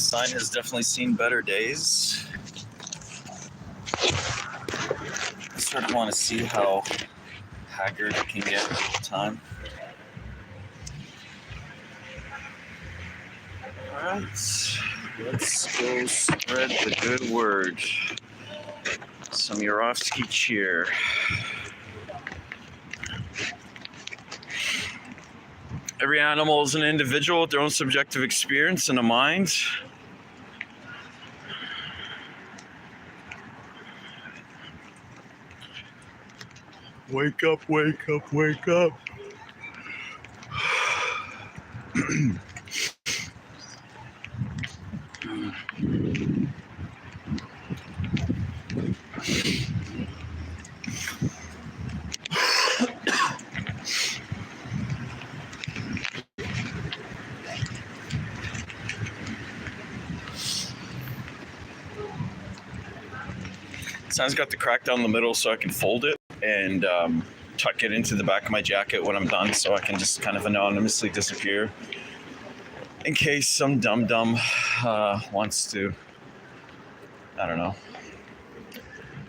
Einstein has definitely seen better days. I sort of want to see how haggard it can get over time. Alright, let's go spread the good word. Some Yourofsky cheer. Every animal is an individual with their own subjective experience and a mind. Wake up, wake up, wake up. Son's got the crack down the middle so I can fold it and tuck it into the back of my jacket when I'm done, so I can just kind of anonymously disappear in case some dum-dum wants to, I don't know,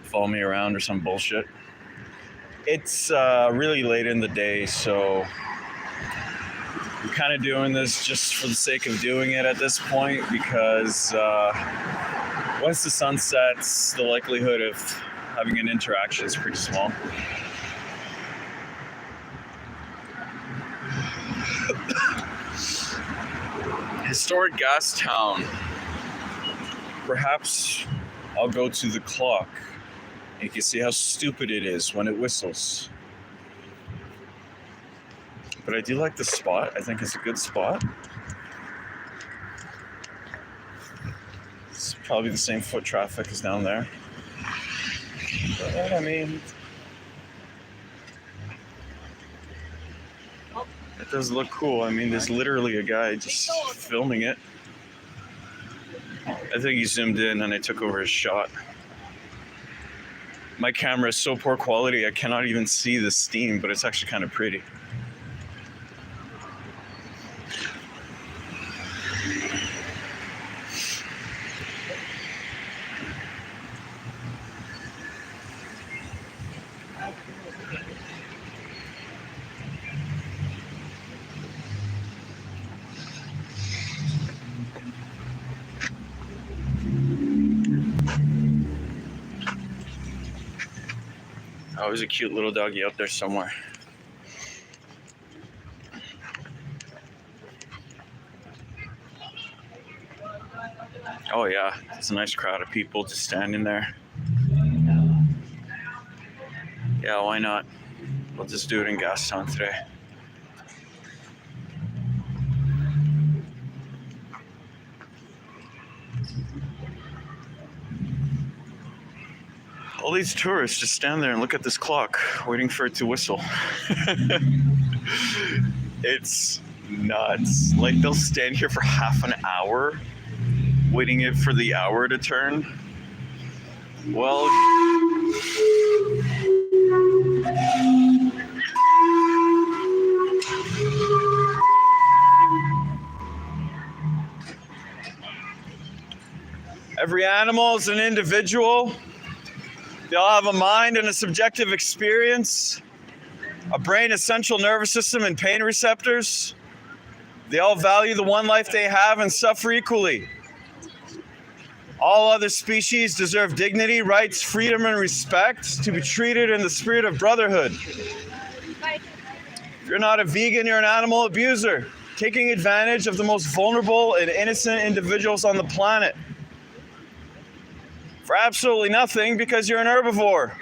follow me around or some bullshit. It's really late in the day, so I'm kind of doing this just for the sake of doing it at this point, because once the sun sets, the likelihood of having an interaction is pretty small. Historic gas town. Perhaps I'll go to the clock. You can see how stupid it is when it whistles. But I do like the spot. I think it's a good spot. It's probably the same foot traffic as down there. But, I mean, it does look cool. I mean, there's literally a guy just filming it. I think he zoomed in and I took over his shot. My camera is so poor quality I cannot even see the steam, but it's actually kind of pretty. Oh, there's a cute little doggy out there somewhere. Oh yeah, it's a nice crowd of people just standing there. Yeah, why not? We'll just do it in Gastown today. All these tourists just stand there and look at this clock, waiting for it to whistle. It's nuts. Like, they'll stand here for half an hour, waiting for the hour to turn. Well, every animal is an individual. They all have a mind and a subjective experience, a brain, a central nervous system, and pain receptors. They all value the one life they have and suffer equally. All other species deserve dignity, rights, freedom, and respect, to be treated in the spirit of brotherhood. If you're not a vegan, you're an animal abuser, taking advantage of the most vulnerable and innocent individuals on the planet. For absolutely nothing, because you're an herbivore.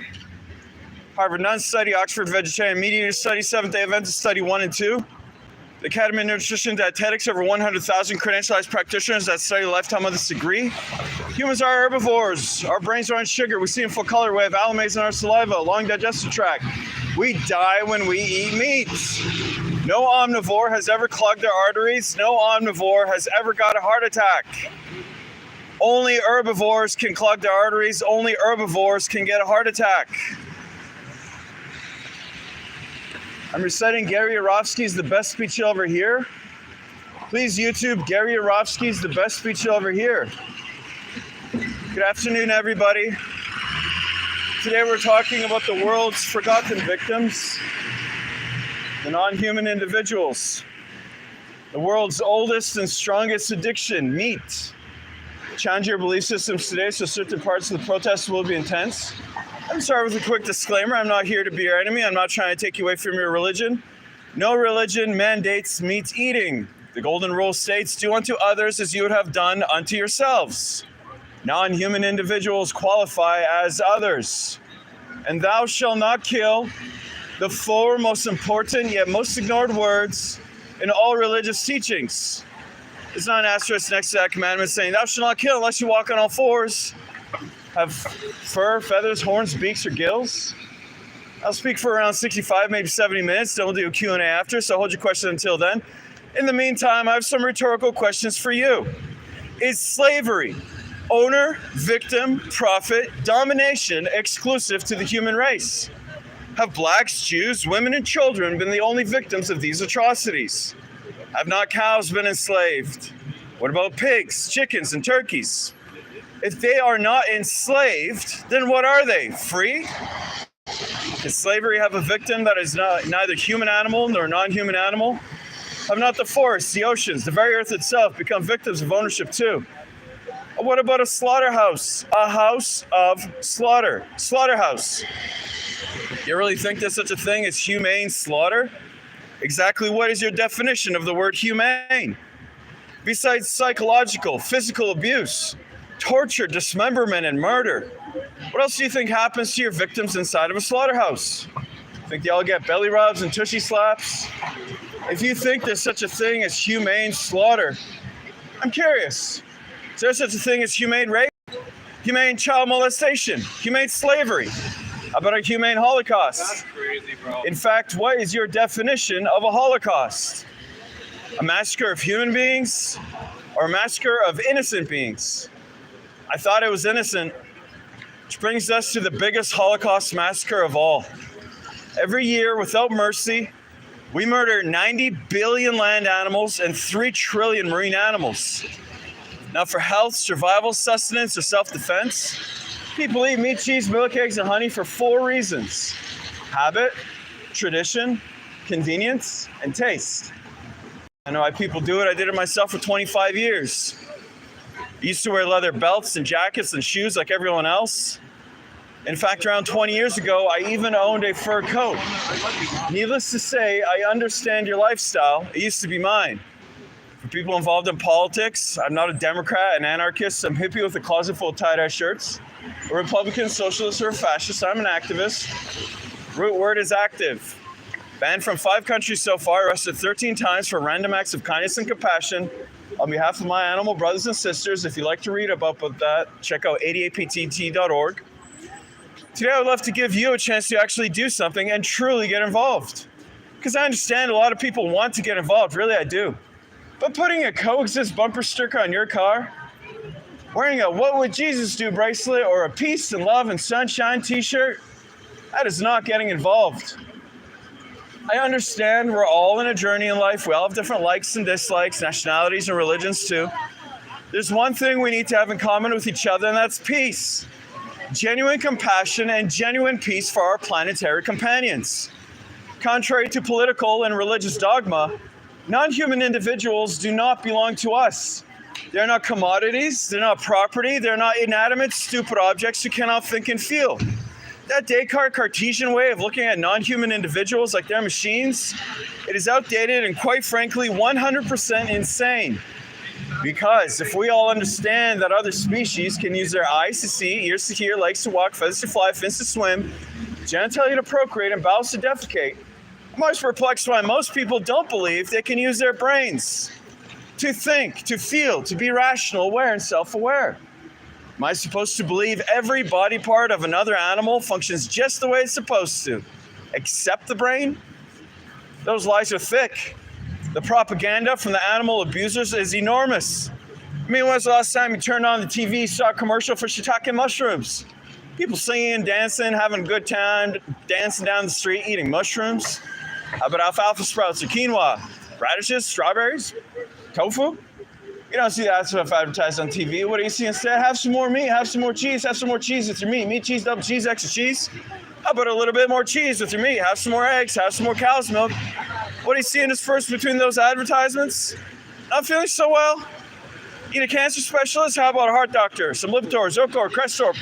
Harvard Nunn Study, Oxford Vegetarian Meat Eater Study, Seventh-day Adventist Study 1 and 2. The Academy of Nutrition and Dietetics, over 100,000 credentialized practitioners that study a lifetime of this degree. Humans are herbivores. Our brains are on sugar. We see in full color. We have allomenes in our saliva, long digestive tract. We die when we eat meat. No omnivore has ever clogged their arteries. No omnivore has ever got a heart attack. Only herbivores can clog their arteries. Only herbivores can get a heart attack. I'm reciting Gary Yourofsky's The Best Speech You'll Ever Hear. Please YouTube Gary Yourofsky's The Best Speech You'll Ever Hear. Good afternoon, everybody. Today we're talking about the world's forgotten victims, the non-human individuals. The world's oldest and strongest addiction, meat. Challenge your belief systems today, so certain parts of the protest will be intense. I'm sorry with a quick disclaimer. I'm not here to be your enemy. I'm not trying to take you away from your religion. No religion mandates meat eating. The golden rule states, do unto others as you would have done unto yourselves. Non-human individuals qualify as others. And thou shalt not kill, the four most important yet most ignored words in all religious teachings. There's not an asterisk next to that commandment saying, thou shalt not kill unless you walk on all fours, have fur, feathers, horns, beaks, or gills. I'll speak for around 65, maybe 70 minutes. Then we'll do a Q&A after, so hold your question until then. In the meantime, I have some rhetorical questions for you. Is slavery, owner, victim, profit, domination exclusive to the human race? Have blacks, Jews, women, and children been the only victims of these atrocities? Have not cows been enslaved? What about pigs, chickens, and turkeys? If they are not enslaved, then what are they? Free? Does slavery have a victim that is neither human animal nor non-human animal? Have not the forests, the oceans, the very earth itself become victims of ownership too? What about a slaughterhouse? A house of slaughter. Slaughterhouse. You really think there's such a thing as humane slaughter? Exactly what is your definition of the word humane? Besides psychological, physical abuse, torture, dismemberment, and murder, what else do you think happens to your victims inside of a slaughterhouse? Think they all get belly rubs and tushy slaps? If you think there's such a thing as humane slaughter, I'm curious. Is there such a thing as humane rape? Humane child molestation? Humane slavery? How about a humane Holocaust? That's crazy, bro. In fact, what is your definition of a Holocaust? A massacre of human beings or a massacre of innocent beings? I thought it was innocent, which brings us to the biggest Holocaust massacre of all. Every year, without mercy, we murder 90 billion land animals and 3 trillion marine animals. Now for health, survival, sustenance, or self-defense, people eat meat, cheese, milk, eggs, and honey for 4 reasons: habit, tradition, convenience, and taste. I know why people do it. I did it myself for 25 years. I used to wear leather belts and jackets and shoes like everyone else. In fact, around 20 years ago, I even owned a fur coat. Needless to say, I understand your lifestyle. It used to be mine. For people involved in politics, I'm not a Democrat, an anarchist, some hippie with a closet full of tie-dye shirts, a Republican, socialist, or a fascist. I'm an activist. Root word is active. Banned from 5 countries so far, arrested 13 times for random acts of kindness and compassion. On behalf of my animal brothers and sisters, if you'd like to read about that, check out 88ptt.org. Today, I would love to give you a chance to actually do something and truly get involved. Because I understand a lot of people want to get involved, really I do. But putting a coexist bumper sticker on your car, wearing a What Would Jesus Do bracelet, or a Peace and Love and Sunshine t-shirt, that is not getting involved. I understand we're all in a journey in life. We all have different likes and dislikes, nationalities and religions too. There's one thing we need to have in common with each other, and that's peace. Genuine compassion and genuine peace for our planetary companions. Contrary to political and religious dogma, non-human individuals do not belong to us. They're not commodities, they're not property, they're not inanimate, stupid objects who cannot think and feel. That Descartes Cartesian way of looking at non-human individuals like they're machines, it is outdated and quite frankly 100% insane. Because if we all understand that other species can use their eyes to see, ears to hear, legs to walk, feathers to fly, fins to swim, genitalia to procreate, and bowels to defecate, I'm always perplexed why most people don't believe they can use their brains to think, to feel, to be rational, aware, and self-aware. Am I supposed to believe every body part of another animal functions just the way it's supposed to, except the brain? Those lies are thick. The propaganda from the animal abusers is enormous. I mean, when was the last time you turned on the TV, saw a commercial for shiitake mushrooms? People singing, dancing, having a good time, dancing down the street, eating mushrooms. How about alfalfa sprouts or quinoa? Radishes, strawberries, tofu. You don't see that stuff advertised on TV. What do you see instead? Have some more meat, have some more cheese, have some more cheese with your meat. Meat, cheese, double cheese, extra cheese. How about a little bit more cheese with your meat? Have some more eggs, have some more cow's milk. What do you see interspersed between those advertisements? Not feeling so well? Need a cancer specialist? How about a heart doctor? Some Lipitor, Zocor, Crestor,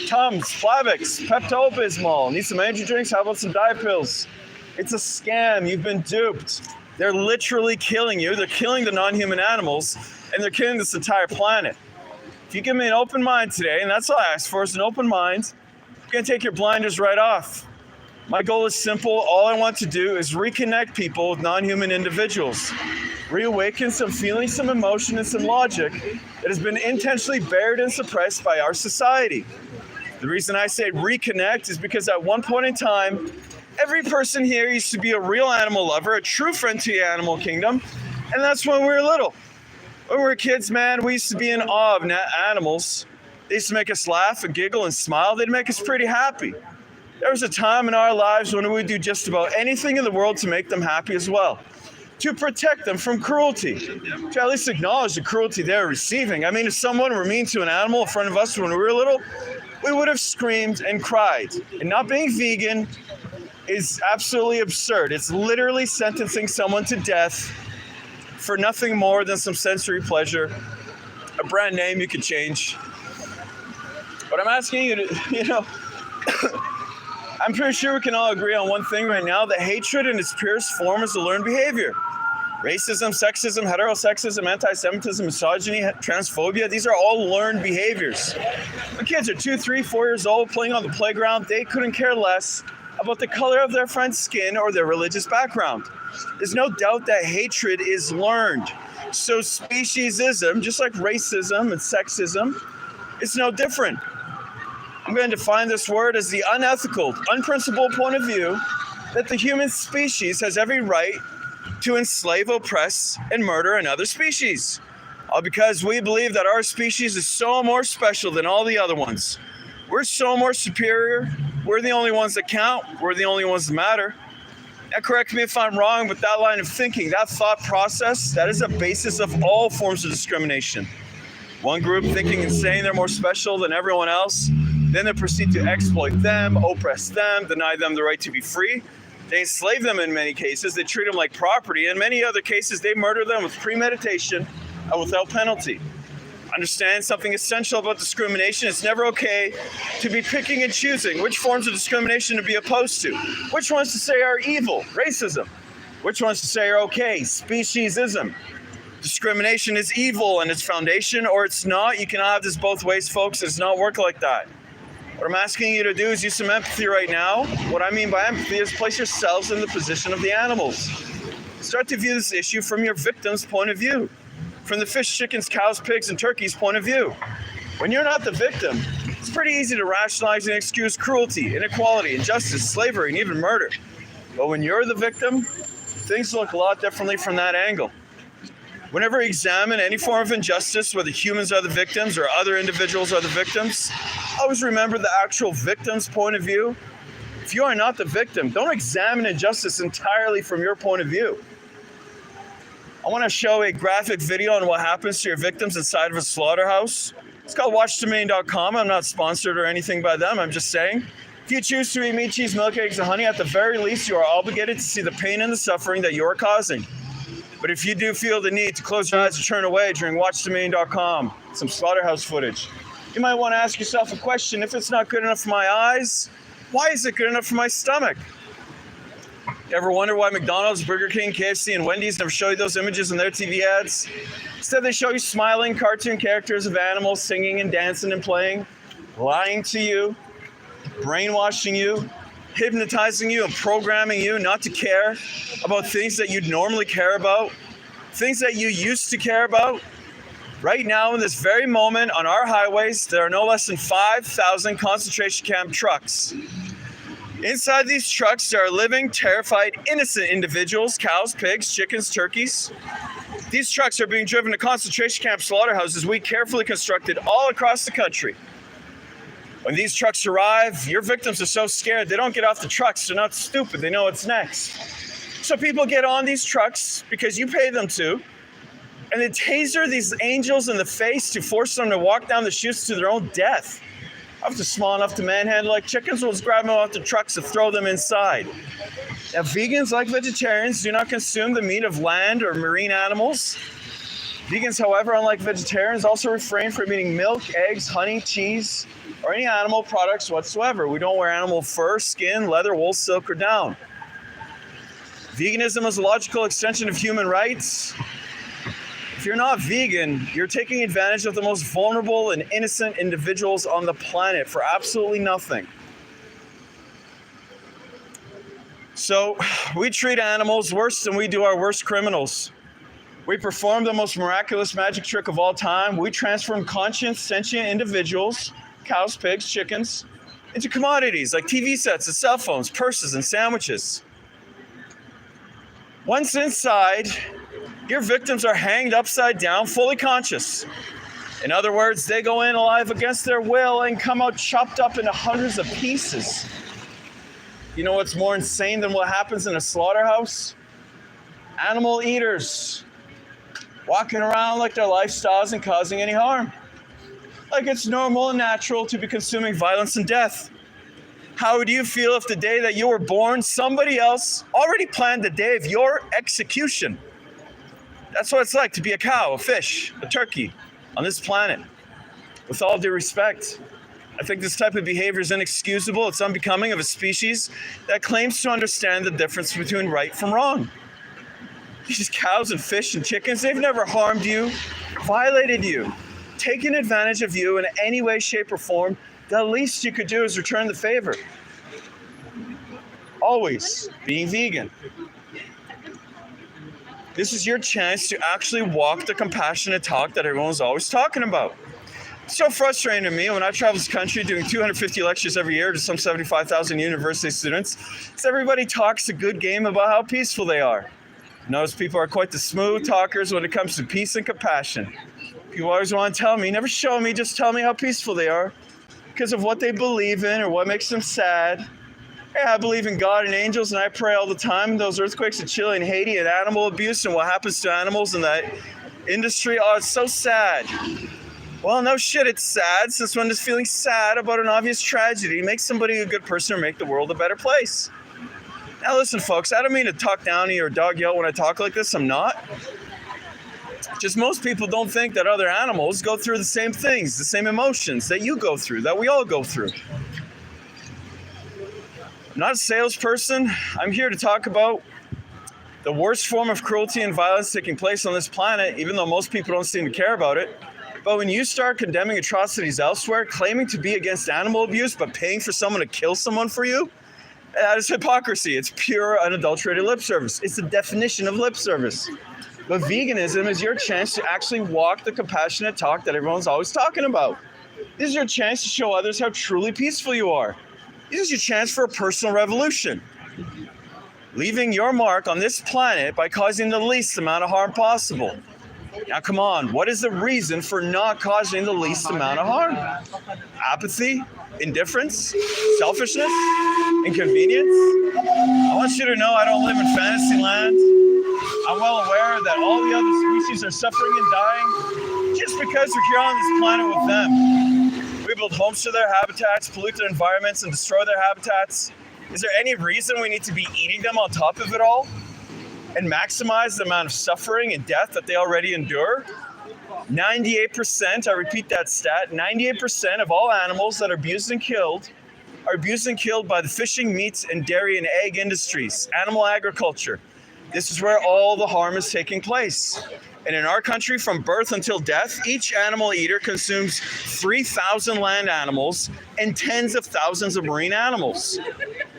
Tums, Plavix, Pepto-Bismol. Need some energy drinks? How about some diet pills? It's a scam. You've been duped. They're literally killing you. They're killing the non-human animals, and they're killing this entire planet. If you give me an open mind today, and that's all I ask for is an open mind, I'm going to take your blinders right off. My goal is simple. All I want to do is reconnect people with non-human individuals. Reawaken some feeling, some emotion, and some logic that has been intentionally buried and suppressed by our society. The reason I say reconnect is because at one point in time, every person here used to be a real animal lover, a true friend to the animal kingdom, and that's when we were little. When we were kids, man, we used to be in awe of animals. They used to make us laugh and giggle and smile. They'd make us pretty happy. There was a time in our lives when we would do just about anything in the world to make them happy as well, to protect them from cruelty, to at least acknowledge the cruelty they're receiving. I mean, if someone were mean to an animal in front of us when we were little, we would have screamed and cried. And not being vegan is absolutely absurd. It's literally sentencing someone to death for nothing more than some sensory pleasure, a brand name you could change. But I'm asking you to, I'm pretty sure we can all agree on one thing right now, that hatred in its purest form is a learned behavior. Racism, sexism, heterosexism, anti-Semitism, misogyny, transphobia, these are all learned behaviors. When kids are 2, 3, 4 years old playing on the playground, they couldn't care less about the color of their friend's skin or their religious background. There's no doubt that hatred is learned. So speciesism, just like racism and sexism, is no different. I'm going to define this word as the unethical, unprincipled point of view that the human species has every right to enslave, oppress, and murder another species. All because we believe that our species is so more special than all the other ones. We're so more superior. We're the only ones that count. We're the only ones that matter. Now, correct me if I'm wrong, but that line of thinking, that thought process, that is the basis of all forms of discrimination. One group thinking and saying they're more special than everyone else, then they proceed to exploit them, oppress them, deny them the right to be free. They enslave them in many cases. They treat them like property. In many other cases, they murder them with premeditation and without penalty. Understand something essential about discrimination. It's never okay to be picking and choosing which forms of discrimination to be opposed to, which ones to say are evil, racism, which ones to say are okay, speciesism. Discrimination is evil in its foundation, or it's not. You cannot have this both ways, folks. It does not work like that. What I'm asking you to do is use some empathy right now. What I mean by empathy is place yourselves in the position of the animals. Start to view this issue from your victim's point of view, from the fish, chickens, cows, pigs, and turkeys' point of view. When you're not the victim, it's pretty easy to rationalize and excuse cruelty, inequality, injustice, slavery, and even murder. But when you're the victim, things look a lot differently from that angle. Whenever we examine any form of injustice, whether humans are the victims or other individuals are the victims, always remember the actual victim's point of view. If you are not the victim, don't examine injustice entirely from your point of view. I want to show a graphic video on what happens to your victims inside of a slaughterhouse. It's called watchdomain.com. I'm not sponsored or anything by them. I'm just saying, if you choose to eat meat, cheese, milk, eggs, and honey, at the very least, you are obligated to see the pain and the suffering that you are causing. But if you do feel the need to close your eyes or turn away during watchdomain.com, some slaughterhouse footage, you might want to ask yourself a question. If it's not good enough for my eyes, why is it good enough for my stomach? You ever wonder why McDonald's, Burger King, KFC, and Wendy's never show you those images in their TV ads? Instead, they show you smiling cartoon characters of animals singing and dancing and playing, lying to you, brainwashing you, hypnotizing you and programming you not to care about things that you'd normally care about, things that you used to care about. Right now, in this very moment, on our highways, there are no less than 5,000 concentration camp trucks. Inside these trucks, there are living, terrified, innocent individuals, cows, pigs, chickens, turkeys. These trucks are being driven to concentration camp slaughterhouses we carefully constructed all across the country. When these trucks arrive, your victims are so scared they don't get off the trucks. They're not stupid. They know what's next. So people get on these trucks because you pay them to, and they taser these angels in the face to force them to walk down the chutes to their own death. Up to small enough to manhandle like chickens, we'll just grab them off the trucks and throw them inside. Now, vegans, like vegetarians, do not consume the meat of land or marine animals. Vegans, however, unlike vegetarians, also refrain from eating milk, eggs, honey, cheese, or any animal products whatsoever. We don't wear animal fur, skin, leather, wool, silk, or down. Veganism is a logical extension of human rights. If you're not vegan, you're taking advantage of the most vulnerable and innocent individuals on the planet for absolutely nothing. So we treat animals worse than we do our worst criminals. We perform the most miraculous magic trick of all time. We transform conscious, sentient individuals, cows, pigs, chickens, into commodities like TV sets and cell phones, purses, and sandwiches. Once inside, your victims are hanged upside down, fully conscious. In other words, they go in alive against their will and come out chopped up into hundreds of pieces. You know what's more insane than what happens in a slaughterhouse? Animal eaters walking around like their lifestyle isn't causing any harm. Like it's normal and natural to be consuming violence and death. How would you feel if the day that you were born, somebody else already planned the day of your execution? That's what it's like to be a cow, a fish, a turkey on this planet. With all due respect, I think this type of behavior is inexcusable. It's unbecoming of a species that claims to understand the difference between right from wrong. These cows and fish and chickens, they've never harmed you, violated you, taken advantage of you in any way, shape, or form. The least you could do is return the favor. Always being vegan. This is your chance to actually walk the compassionate talk that everyone's always talking about. It's so frustrating to me when I travel this country doing 250 lectures every year to some 75,000 university students. Is everybody talks a good game about how peaceful they are. Notice people are quite the smooth talkers when it comes to peace and compassion. People always want to tell me, never show me, just tell me how peaceful they are because of what they believe in or what makes them sad. Hey, I believe in God and angels, and I pray all the time. Those earthquakes in Chile and Haiti and animal abuse and what happens to animals in that industry, oh, it's so sad. Well, no shit, it's sad, since one is feeling sad about an obvious tragedy makes somebody a good person or make the world a better place. Now listen, folks, I don't mean to talk down to you or dog you out when I talk like this. I'm not. Just most people don't think that other animals go through the same things, the same emotions that you go through, that we all go through. I'm not a salesperson. I'm here to talk about the worst form of cruelty and violence taking place on this planet, even though most people don't seem to care about it. But when you start condemning atrocities elsewhere, claiming to be against animal abuse, but paying for someone to kill someone for you, that is hypocrisy. It's pure, unadulterated lip service. It's the definition of lip service. But veganism is your chance to actually walk the compassionate talk that everyone's always talking about. This is your chance to show others how truly peaceful you are. This is your chance for a personal revolution. Leaving your mark on this planet by causing the least amount of harm possible. Now, come on, what is the reason for not causing the least amount of harm? Apathy, indifference, selfishness, inconvenience? I want you to know I don't live in fantasy land. I'm well aware that all the other species are suffering and dying just because we're here on this planet with them. We build homes to their habitats, pollute their environments, and destroy their habitats. Is there any reason we need to be eating them on top of it all? And maximize the amount of suffering and death that they already endure? 98%, I repeat that stat, 98% of all animals that are abused and killed by the fishing, meats, and dairy and egg industries, animal agriculture. This is where all the harm is taking place. And in our country, from birth until death, each animal eater consumes 3,000 land animals and tens of thousands of marine animals.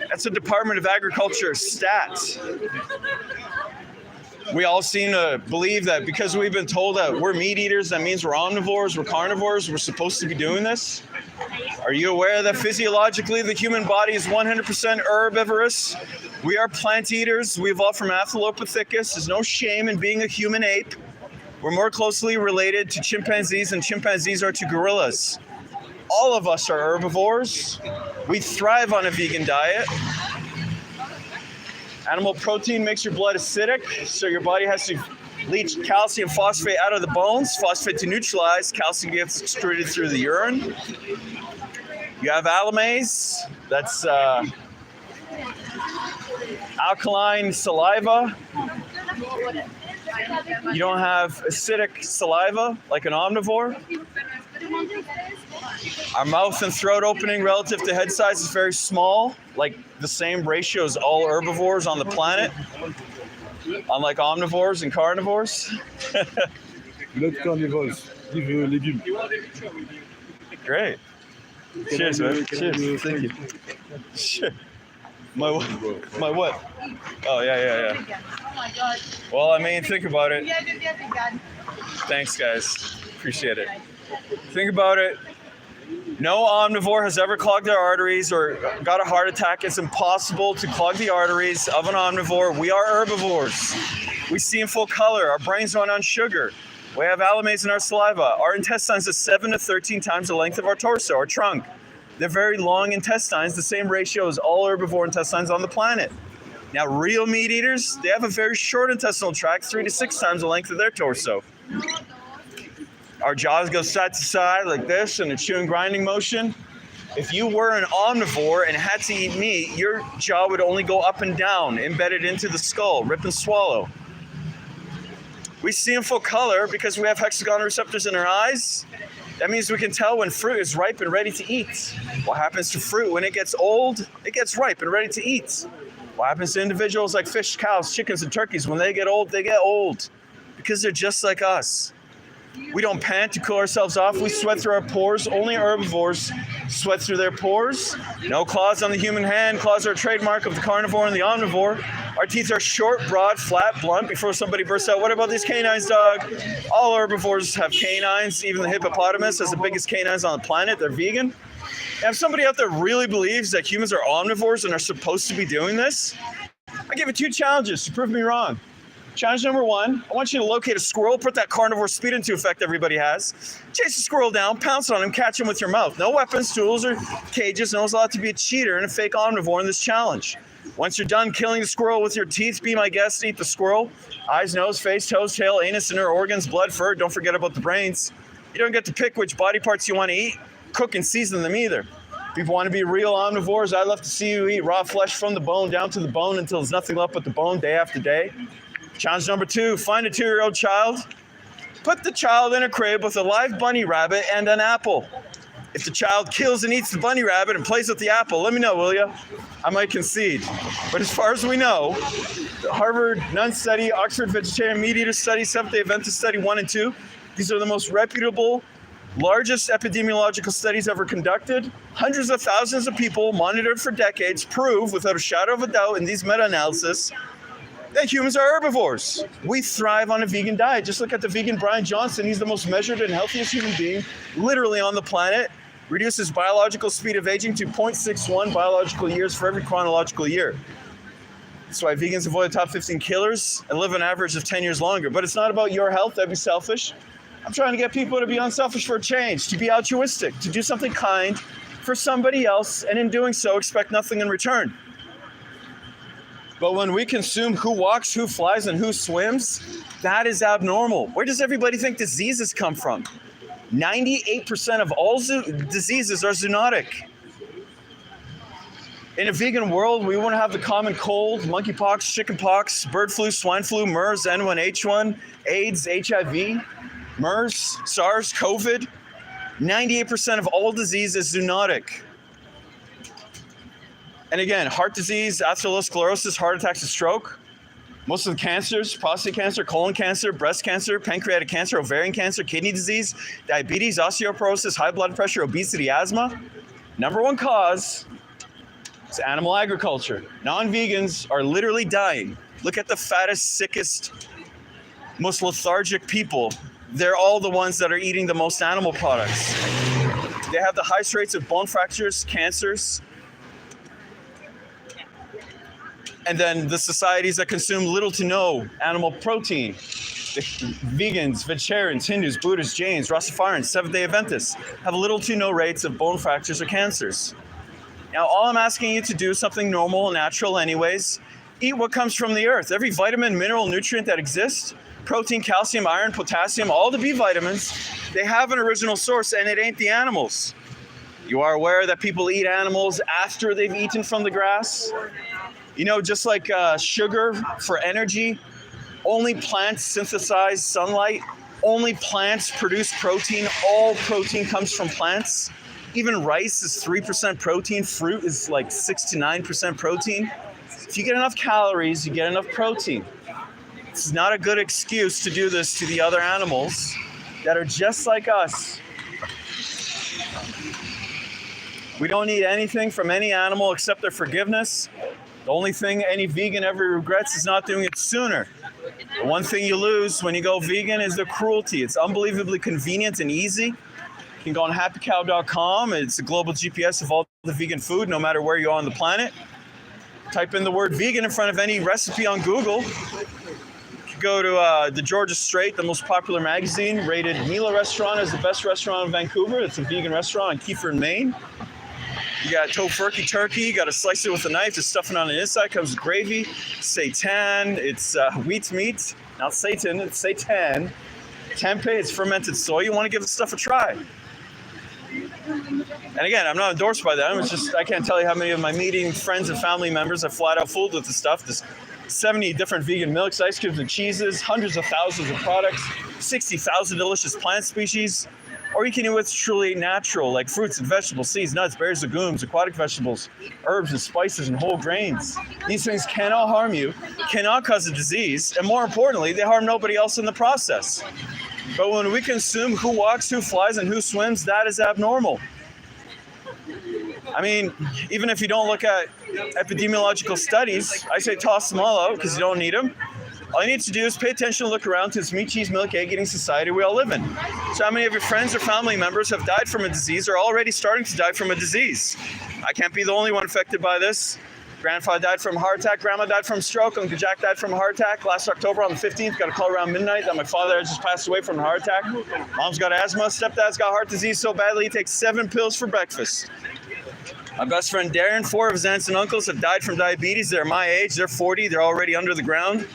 That's a Department of Agriculture stat. We all seem to believe that because we've been told that we're meat eaters, that means we're omnivores, we're carnivores, we're supposed to be doing this. Are you aware that physiologically the human body is 100% herbivorous? We are plant eaters. We evolved from Atelopithecus. There's no shame in being a human ape. We're more closely related to chimpanzees than chimpanzees are to gorillas. All of us are herbivores. We thrive on a vegan diet. Animal protein makes your blood acidic, so your body has to leach calcium phosphate out of the bones. Phosphate to neutralize, calcium gets excreted through the urine. You have allomeres, that's alkaline saliva. You don't have acidic saliva like an omnivore. Our mouth and throat opening relative to head size is very small, like the same ratio as all herbivores on the planet, unlike omnivores and carnivores. Not carnivores, give legumes. Great. Cheers, man. Cheers. Thank you. Sure. My what? Oh, yeah. Oh my God. Well, I mean, think about it. Thanks, guys. Appreciate it. Think about it. No omnivore has ever clogged their arteries or got a heart attack. It's impossible to clog the arteries of an omnivore. We are herbivores. We see in full color. Our brains run on sugar. We have allomeres in our saliva. Our intestines are 7 to 13 times the length of our torso, our trunk. They're very long intestines, the same ratio as all herbivore intestines on the planet. Now, real meat eaters, they have a very short intestinal tract, 3 to 6 times the length of their torso. Our jaws go side to side like this in a chewing grinding motion. If you were an omnivore and had to eat meat, your jaw would only go up and down, embedded into the skull, rip and swallow. We see in full color because we have hexagonal receptors in our eyes. That means we can tell when fruit is ripe and ready to eat. What happens to fruit when it gets old? It gets ripe and ready to eat. What happens to individuals like fish, cows, chickens, and turkeys? When they get old because they're just like us. We don't pant to cool ourselves off. We sweat through our pores. Only herbivores sweat through their pores. No claws on the human hand. Claws are a trademark of the carnivore and the omnivore. Our teeth are short, broad, flat, blunt. Before somebody bursts out, what about these canines, dog? All herbivores have canines. Even the hippopotamus has the biggest canines on the planet. They're vegan. And if somebody out there really believes that humans are omnivores and are supposed to be doing this, I give you 2 challenges to prove me wrong. Challenge number 1, I want you to locate a squirrel, put that carnivore speed into effect everybody has, chase the squirrel down, pounce on him, catch him with your mouth. No weapons, tools, or cages. No one's allowed to be a cheater and a fake omnivore in this challenge. Once you're done killing the squirrel with your teeth, be my guest, eat the squirrel. Eyes, nose, face, toes, tail, anus, inner organs, blood, fur. Don't forget about the brains. You don't get to pick which body parts you want to eat, cook and season them either. People want to be real omnivores. I'd love to see you eat raw flesh from the bone down to the bone until there's nothing left but the bone day after day. Challenge number 2, find a 2-year-old child. Put the child in a crib with a live bunny rabbit and an apple. If the child kills and eats the bunny rabbit and plays with the apple, let me know, will you? I might concede. But as far as we know, the Harvard Nun Study, Oxford Vegetarian Meat Eater Study, Seventh-day Adventist Study 1 and 2, these are the most reputable, largest epidemiological studies ever conducted. Hundreds of thousands of people monitored for decades prove without a shadow of a doubt in these meta-analysis that humans are herbivores. We thrive on a vegan diet. Just look at the vegan Brian Johnson. He's the most measured and healthiest human being literally on the planet. Reduces biological speed of aging to 0.61 biological years for every chronological year. That's why vegans avoid the top 15 killers and live an average of 10 years longer. But it's not about your health. That'd be selfish. I'm trying to get people to be unselfish for a change, to be altruistic, to do something kind for somebody else, and in doing so, expect nothing in return. But when we consume who walks, who flies, and who swims, that is abnormal. Where does everybody think diseases come from? 98% of all diseases are zoonotic. In a vegan world, we wouldn't have the common cold, monkeypox, chickenpox, bird flu, swine flu, MERS, N1H1, AIDS, HIV, MERS, SARS, COVID. 98% of all disease is zoonotic. And again, heart disease, atherosclerosis, heart attacks, and stroke. Most of the cancers, prostate cancer, colon cancer, breast cancer, pancreatic cancer, ovarian cancer, kidney disease, diabetes, osteoporosis, high blood pressure, obesity, asthma. Number 1 cause is animal agriculture. Non-vegans are literally dying. Look at the fattest, sickest, most lethargic people. They're all the ones that are eating the most animal products. They have the highest rates of bone fractures, cancers. And then the societies that consume little to no animal protein, the vegans, vegetarians, Hindus, Buddhists, Jains, Rastafarians, Seventh-day Adventists, have little to no rates of bone fractures or cancers. Now, all I'm asking you to do is something normal and natural anyways. Eat what comes from the earth. Every vitamin, mineral, nutrient that exists, protein, calcium, iron, potassium, all the B vitamins, they have an original source, and it ain't the animals. You are aware that people eat animals after they've eaten from the grass? You know, just like sugar for energy, only plants synthesize sunlight. Only plants produce protein. All protein comes from plants. Even rice is 3% protein. Fruit is like 6 to 9% protein. If you get enough calories, you get enough protein. It's not a good excuse to do this to the other animals that are just like us. We don't need anything from any animal except their forgiveness. The only thing any vegan ever regrets is not doing it sooner. The one thing you lose when you go vegan is the cruelty. It's unbelievably convenient and easy. You can go on happycow.com. It's a global GPS of all the vegan food, no matter where you are on the planet. Type in the word vegan in front of any recipe on Google. You can go to the Georgia Straight, the most popular magazine, rated Mila Restaurant as the best restaurant in Vancouver. It's a vegan restaurant in Kiefer in Maine. You got tofurkey turkey. You got to slice it with a knife. Just stuff it on the inside. Comes with gravy, seitan. It's wheat meat, not Satan. It's seitan. Tempeh. It's fermented soy. You want to give this stuff a try. And again, I'm not endorsed by them. It's just I can't tell you how many of my meeting friends and family members have flat out fooled with the stuff. There's 70 different vegan milks, ice creams, and cheeses, hundreds of thousands of products, 60,000 delicious plant species. Or you can do what's truly natural, like fruits and vegetables, seeds, nuts, berries, legumes, aquatic vegetables, herbs and spices and whole grains. These things cannot harm you, cannot cause a disease, and more importantly, they harm nobody else in the process. But when we consume who walks, who flies, and who swims, that is abnormal. I mean, even if you don't look at epidemiological studies, I say toss them all out because you don't need them. All you need to do is pay attention and look around to this meat, cheese, milk, egg-eating society we all live in. So how many of your friends or family members have died from a disease or are already starting to die from a disease? I can't be the only one affected by this. Grandfather died from a heart attack, grandma died from a stroke, Uncle Jack died from a heart attack. Last October on the 15th, got a call around midnight that my father had just passed away from a heart attack. Mom's got asthma, stepdad's got heart disease so badly he takes 7 pills for breakfast. My best friend Darren, 4 of his aunts and uncles have died from diabetes. They're my age, they're 40, they're already under the ground.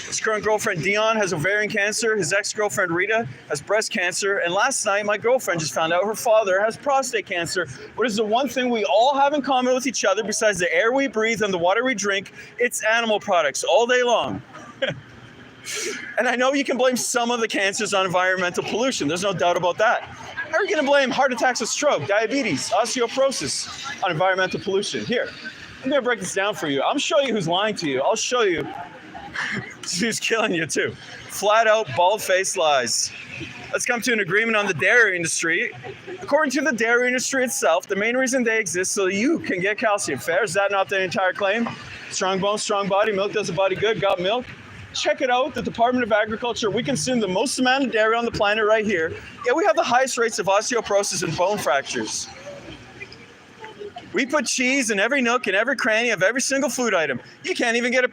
His current girlfriend Dion has ovarian cancer. His ex-girlfriend Rita has breast cancer. And last night, my girlfriend just found out her father has prostate cancer. What is the one thing we all have in common with each other besides the air we breathe and the water we drink? It's animal products all day long. And I know you can blame some of the cancers on environmental pollution. There's no doubt about that. How are you going to blame heart attacks and stroke, diabetes, osteoporosis on environmental pollution? Here, I'm going to break this down for you. I'll show you who's lying to you. I'll show you who's killing you too. Flat out, bald-faced lies. Let's come to an agreement on the dairy industry. According to the dairy industry itself, the main reason they exist so you can get calcium. Fair? Is that not the entire claim? Strong bones, strong body, milk does the body good, got milk. Check it out, the Department of Agriculture, we consume the most amount of dairy on the planet right here. Yet we have the highest rates of osteoporosis and bone fractures. We put cheese in every nook and every cranny of every single food item. You can't even get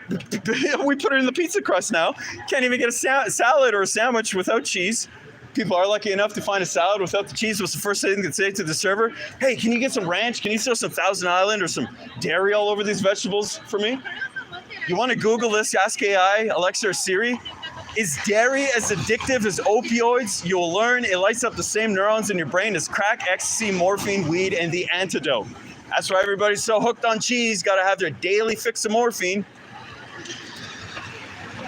we put it in the pizza crust now. Can't even get a salad or a sandwich without cheese. People are lucky enough to find a salad without the cheese. What's the first thing they say to the server? Hey, can you get some ranch? Can you throw some Thousand Island or some dairy all over these vegetables for me? You want to Google this, ask AI, Alexa or Siri? Is dairy as addictive as opioids? You'll learn it lights up the same neurons in your brain as crack, ecstasy, morphine, weed, and the antidote. That's why everybody's so hooked on cheese, got to have their daily fix of morphine.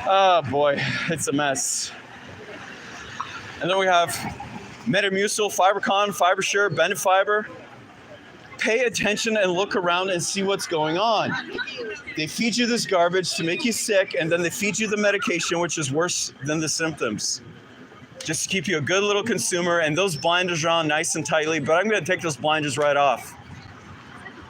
Oh boy, it's a mess. And then we have Metamucil, Fibercon, FiberSure, Benefiber. Pay attention and look around and see what's going on. They feed you this garbage to make you sick, and then they feed you the medication, which is worse than the symptoms. Just to keep you a good little consumer, and those blinders are on nice and tightly, but I'm going to take those blinders right off.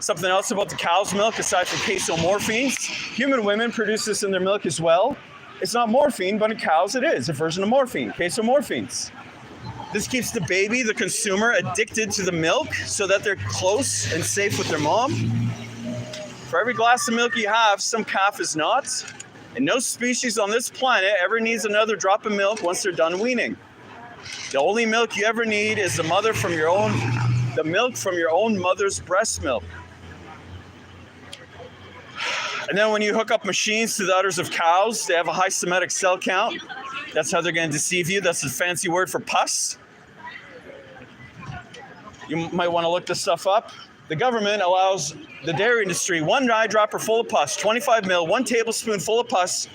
Something else about the cow's milk, aside from casomorphines, human women produce this in their milk as well. It's not morphine, but in cows it is, a version of morphine, casomorphines. This keeps the baby, the consumer, addicted to the milk so that they're close and safe with their mom. For every glass of milk you have, some calf is not. And no species on this planet ever needs another drop of milk once they're done weaning. The only milk you ever need is the milk from your own mother's breast milk. And then when you hook up machines to the udders of cows, they have a high somatic cell count. That's how they're going to deceive you. That's a fancy word for pus. You might want to look this stuff up. The government allows the dairy industry 1 eyedropper full of pus, 25 mil, 1 tablespoon full of pus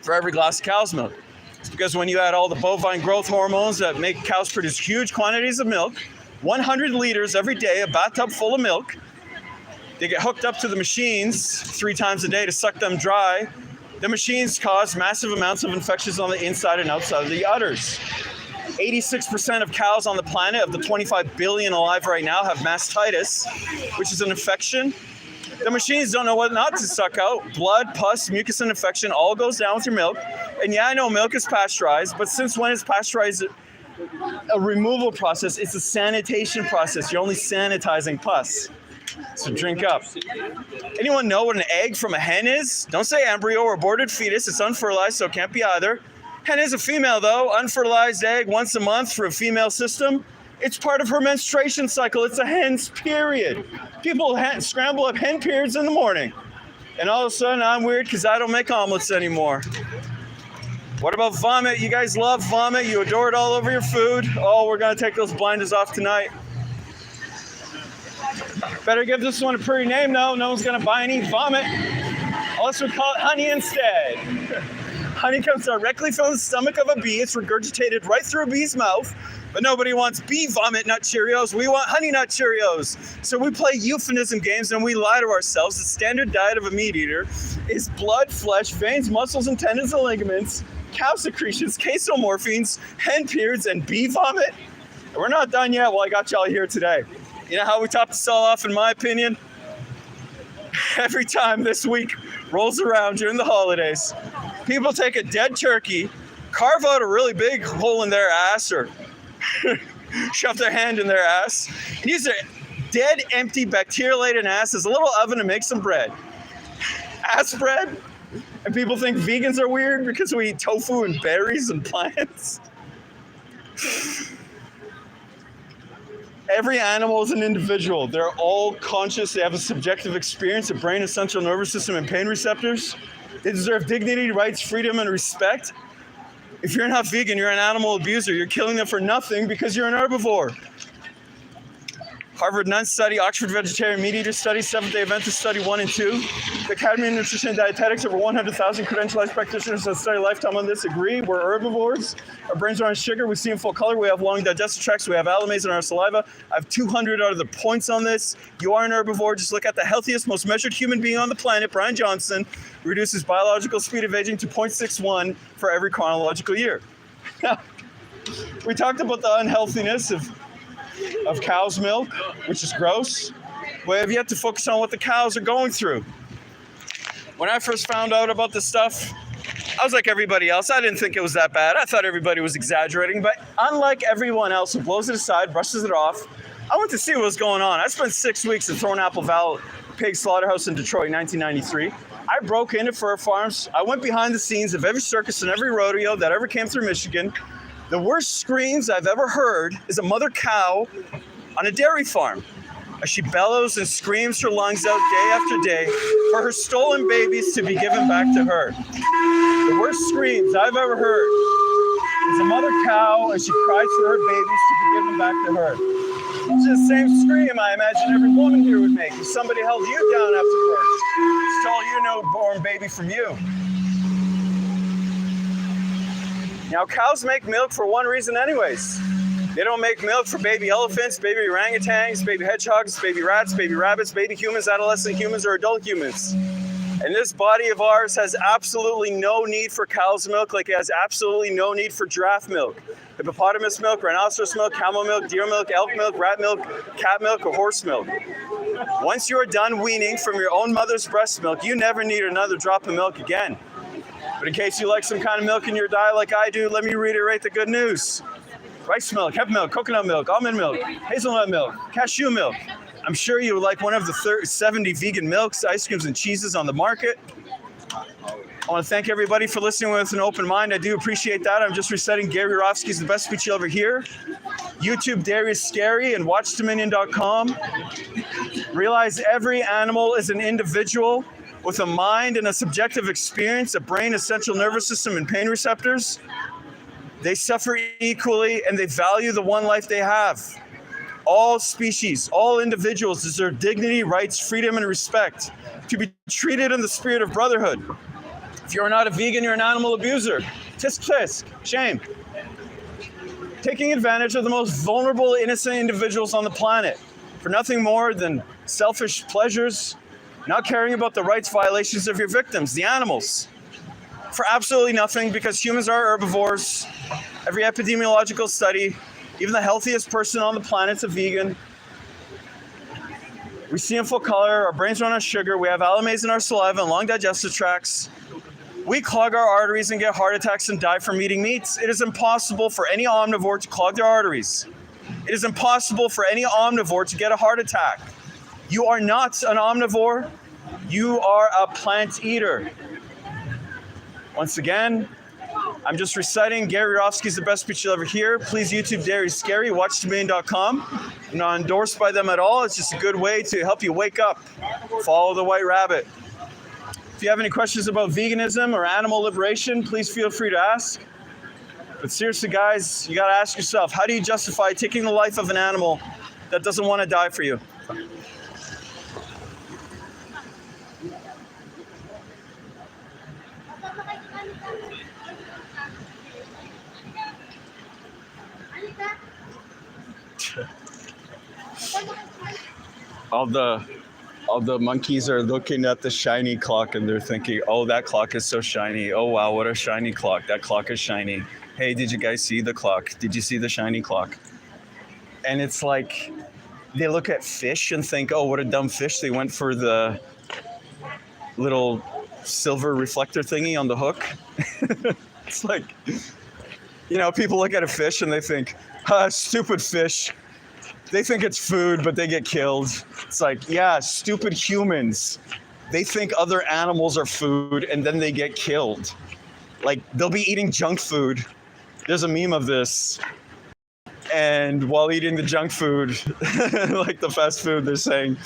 for every glass of cow's milk. It's because when you add all the bovine growth hormones that make cows produce huge quantities of milk, 100 liters every day, a bathtub full of milk, they get hooked up to the machines 3 times a day to suck them dry. The machines cause massive amounts of infections on the inside and outside of the udders. 86% of cows on the planet, of the 25 billion alive right now, have mastitis, which is an infection. The machines don't know what not to suck out. Blood, pus, mucus, and infection all goes down with your milk. And yeah, I know milk is pasteurized, but since when is pasteurized a removal process? It's a sanitation process. You're only sanitizing pus. So drink up. Anyone know what an egg from a hen is? Don't say embryo or aborted fetus. It's unfertilized, so it can't be either. Hen is a female, though. Unfertilized egg once a month for a female system. It's part of her menstruation cycle. It's a hen's period. People scramble up hen periods in the morning. And all of a sudden, I'm weird because I don't make omelets anymore. What about vomit? You guys love vomit. You adore it all over your food. Oh, we're going to take those blinders off tonight. Better give this one a pretty name, though. No one's going to buy any vomit. Unless we call it honey instead. Honey comes directly from the stomach of a bee. It's regurgitated right through a bee's mouth. But nobody wants bee vomit nut Cheerios. We want honey nut Cheerios. So we play euphemism games and we lie to ourselves. The standard diet of a meat eater is blood, flesh, veins, muscles, and tendons and ligaments, cow secretions, casomorphines, hen periods, and bee vomit. And we're not done yet. Well, I got y'all here today. You know how we top this all off, in my opinion? Every time this week rolls around during the holidays, people take a dead turkey, carve out a really big hole in their ass, or shove their hand in their ass, and use their dead, empty, bacteria-laden ass as a little oven to make some bread. Ass bread? And people think vegans are weird because we eat tofu and berries and plants. Every animal is an individual. They're all conscious. They have a subjective experience, a brain, a central nervous system, and pain receptors. They deserve dignity, rights, freedom, and respect. If you're not vegan, you're an animal abuser. You're killing them for nothing because you're an herbivore. Harvard Nunn Study, Oxford Vegetarian Meat Eater Study, Seventh-day Adventist Study 1 and 2. The Academy of Nutrition and Dietetics, over 100,000 credentialized practitioners that study lifetime on this agree. We're herbivores. Our brains are on sugar. We see in full color. We have long digestive tracts. We have allomaze in our saliva. I have 200 out of the points on this. You are an herbivore. Just look at the healthiest, most measured human being on the planet, Brian Johnson, reduces biological speed of aging to 0.61 for every chronological year. We talked about the unhealthiness of cow's milk, which is gross. We have yet to focus on what the cows are going through. When I first found out about this stuff, I was like everybody else. I didn't think it was that bad. I thought everybody was exaggerating, but unlike everyone else who blows it aside, brushes it off, I went to see what was going on. I spent 6 weeks at Thornapple Valley Pig Slaughterhouse in Detroit in 1993. I broke into fur farms. I went behind the scenes of every circus and every rodeo that ever came through Michigan. The worst screams I've ever heard is a mother cow on a dairy farm as she bellows and screams her lungs out day after day for her stolen babies to be given back to her. The worst screams I've ever heard is a mother cow and she cries for her babies to be given back to her. It's the same scream I imagine every woman here would make if somebody held you down after birth, stole your newborn baby from you. Now, cows make milk for one reason anyways. They don't make milk for baby elephants, baby orangutans, baby hedgehogs, baby rats, baby rabbits, baby humans, adolescent humans, or adult humans. And this body of ours has absolutely no need for cow's milk, like it has absolutely no need for giraffe milk, hippopotamus milk, rhinoceros milk, camel milk, deer milk, elk milk, rat milk, cat milk, or horse milk. Once you are done weaning from your own mother's breast milk, you never need another drop of milk again. But in case you like some kind of milk in your diet like I do, let me reiterate the good news. Rice milk, hemp milk, coconut milk, almond milk, hazelnut milk, cashew milk. I'm sure you would like one of the 70 vegan milks, ice creams, and cheeses on the market. I want to thank everybody for listening with an open mind. I do appreciate that. I'm just reciting Gary Yourofsky's The Best Speech You'll Ever Hear. YouTube, Dairy is Scary, and watchdominion.com. Realize every animal is an individual. with a mind and a subjective experience, a brain, a central nervous system, and pain receptors, they suffer equally and they value the one life they have. All species, all individuals deserve dignity, rights, freedom, and respect, to be treated in the spirit of brotherhood. If you're not a vegan, you're an animal abuser. Tisk tisk, shame. Taking advantage of the most vulnerable, innocent individuals on the planet for nothing more than selfish pleasures, not caring about the rights violations of your victims, the animals. For absolutely nothing, because humans are herbivores. Every epidemiological study, even the healthiest person on the planet's a vegan. We see in full color, our brains run on sugar, we have allomaze in our saliva and long digestive tracts. We clog our arteries and get heart attacks and die from eating meats. It is impossible for any omnivore to clog their arteries. It is impossible for any omnivore to get a heart attack. You are not an omnivore. You are a plant eater. Once again, I'm just reciting. Gary Yourofsky is the best speech you'll ever hear. Please YouTube Dairy Scary, watchdomain.com. I'm not endorsed by them at all. It's just a good way to help you wake up. Follow the white rabbit. If you have any questions about veganism or animal liberation, please feel free to ask. But seriously, guys, you got to ask yourself, how do you justify taking the life of an animal that doesn't want to die for you? All the monkeys are looking at the shiny clock and they're thinking, oh, that clock is so shiny. Oh, wow, what a shiny clock. That clock is shiny. Hey, did you guys see the clock? Did you see the shiny clock? And it's like, they look at fish and think, oh, what a dumb fish. They went for the little silver reflector thingy on the hook. It's like, you know, people look at a fish and they think, stupid fish. They think it's food, but they get killed. It's like, yeah, stupid humans. They think other animals are food and then they get killed. Like, they'll be eating junk food. There's a meme of this. And while eating the junk food, like the fast food, they're saying,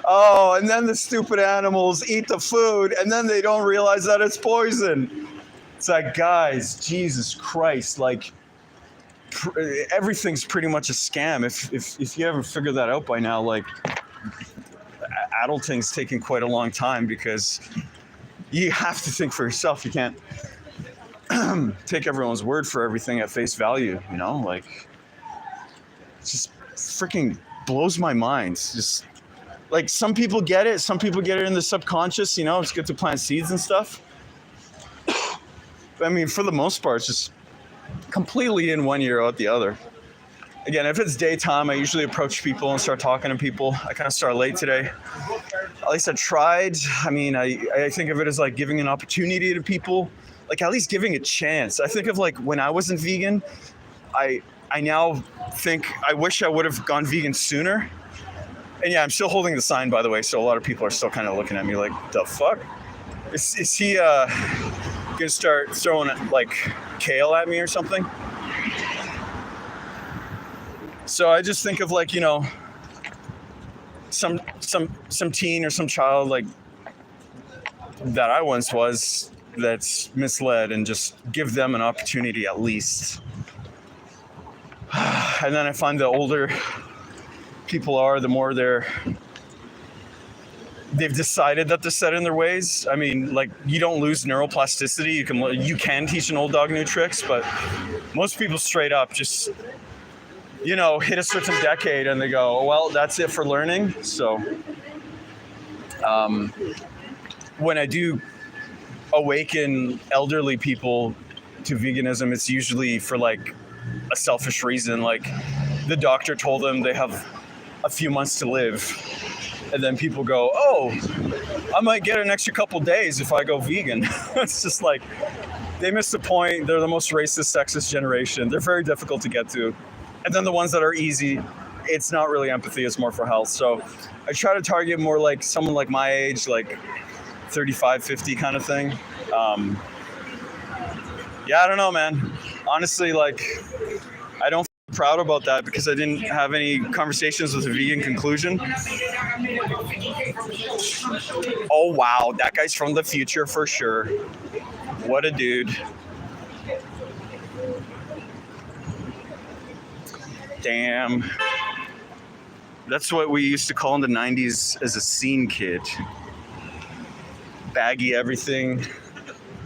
oh, and then the stupid animals eat the food and then they don't realize that it's poison. It's like, guys, Jesus Christ, like, everything's pretty much a scam. If you haven't figured that out by now, like, adulting's taking quite a long time because you have to think for yourself. You can't take everyone's word for everything at face value, you know? Like, it just freaking blows my mind. It's just, like, some people get it. Some people get it in the subconscious, you know? It's good to plant seeds and stuff. But, I mean, for the most part, it's just completely in one ear, out the other. Again, if it's daytime, I usually approach people and start talking to people. I kind of start late today. At least I tried. I mean, I think of it as like giving an opportunity to people, like at least giving a chance. I think of like when I wasn't vegan, I now think I wish I would have gone vegan sooner. And yeah, I'm still holding the sign, by the way, so a lot of people are still kind of looking at me like, the fuck? Is he gonna start throwing like kale at me or something? So I just think of like, you know, some teen or some child like that I once was that's misled, and just give them an opportunity at least. And then I find the older people are, the more they've decided that they're set in their ways. I mean, like, you don't lose neuroplasticity. You can teach an old dog new tricks, but most people straight up just, you know, hit a certain decade and they go, well, that's it for learning. So when I do awaken elderly people to veganism, it's usually for like a selfish reason. Like, the doctor told them they have a few months to live. And then people go, oh, I might get an extra couple days if I go vegan. It's just like, they miss the point. They're the most racist, sexist generation. They're very difficult to get to. And then the ones that are easy, it's not really empathy, it's more for health. So I try to target more like someone like my age, like 35, 50 kind of thing. Yeah, I don't know, man. Honestly, like, I don't proud about that because I didn't have any conversations with a vegan conclusion. Oh wow, that guy's from the future for sure. What a dude. Damn. That's what we used to call in the 90s as a scene kid. Baggy everything,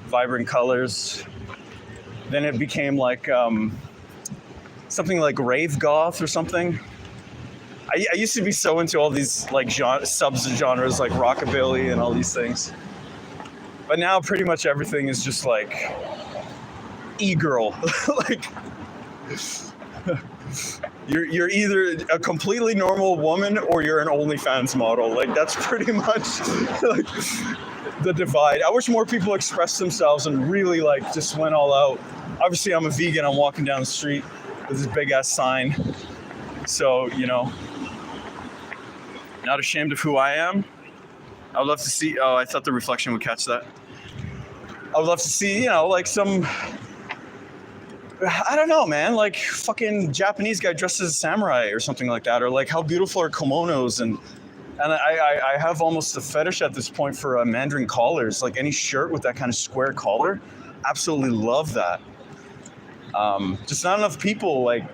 vibrant colors. Then it became like something like rave goth or something. I used to be so into all these like subgenres like rockabilly and all these things. But now pretty much everything is just like e-girl. Like you're either a completely normal woman or you're an OnlyFans model. Like that's pretty much like the divide. I wish more people expressed themselves and really like just went all out. Obviously I'm a vegan, I'm walking down the street with this big ass sign. So, you know, not ashamed of who I am. I would love to see, oh, I thought the reflection would catch that. I would love to see, you know, like some, I don't know, man, like fucking Japanese guy dressed as a samurai or something like that. Or like how beautiful are kimonos. And I have almost a fetish at this point for Mandarin collars, like any shirt with that kind of square collar. Absolutely love that. Just not enough people like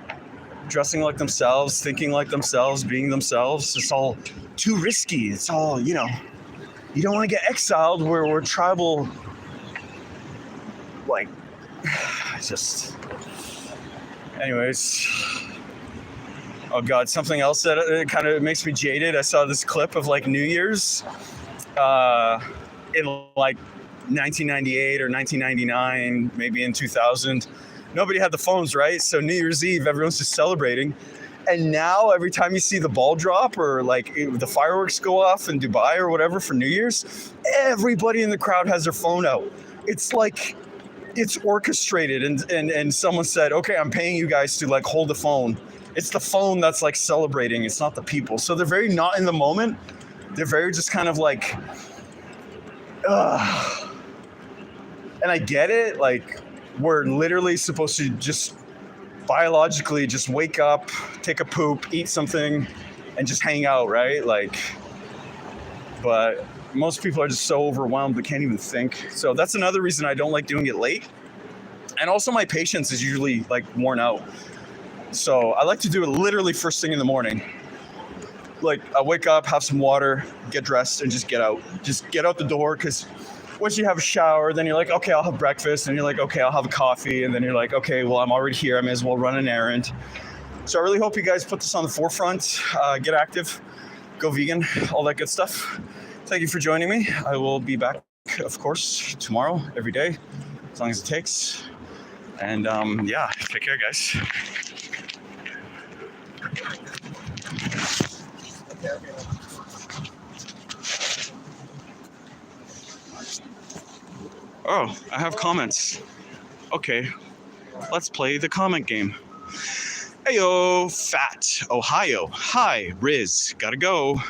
dressing like themselves, thinking like themselves, being themselves. It's all too risky. It's all, you know, you don't want to get exiled where we're tribal. Like, just, anyways. Oh God, something else that kind of makes me jaded. I saw this clip of like New Year's in like 1998 or 1999, maybe in 2000. Nobody had the phones, right? So New Year's Eve, everyone's just celebrating. And now every time you see the ball drop or like the fireworks go off in Dubai or whatever for New Year's, everybody in the crowd has their phone out. It's like, it's orchestrated. And someone said, okay, I'm paying you guys to like hold the phone. It's the phone that's like celebrating. It's not the people. So they're very not in the moment. They're very just kind of like, and I get it. Like we're literally supposed to just biologically just wake up, take a poop, eat something, and just hang out, right? Like, but most people are just so overwhelmed they can't even think. So that's another reason I don't like doing it late. And also my patience is usually like worn out. So I like to do it literally first thing in the morning. Like I wake up, have some water, get dressed, and just get out. Just get out the door, because once you have a shower, then you're like, okay, I'll have breakfast. And you're like, okay, I'll have a coffee. And then you're like, okay, well, I'm already here. I may as well run an errand. So I really hope you guys put this on the forefront. Get active, go vegan, all that good stuff. Thank you for joining me. I will be back, of course, tomorrow, every day, as long as it takes. And yeah, take care, guys. Oh, I have comments. Okay, let's play the comment game. Heyo, Fat, Ohio. Hi, Riz, gotta go.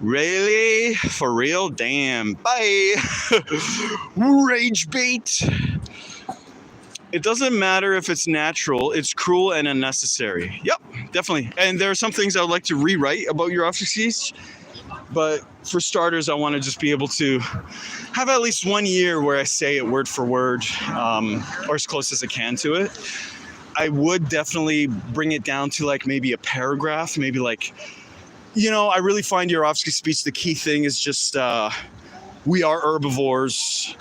Really? For real? Damn. Bye. Rage bait. It doesn't matter if it's natural, it's cruel and unnecessary. Yep, definitely. And there are some things I would like to rewrite about Yourofsky. But for starters, I want to just be able to have at least 1 year where I say it word for word, or as close as I can to it. I would definitely bring it down to like maybe a paragraph, maybe like, you know, I really find Yourofsky's speech, the key thing is just, we are herbivores.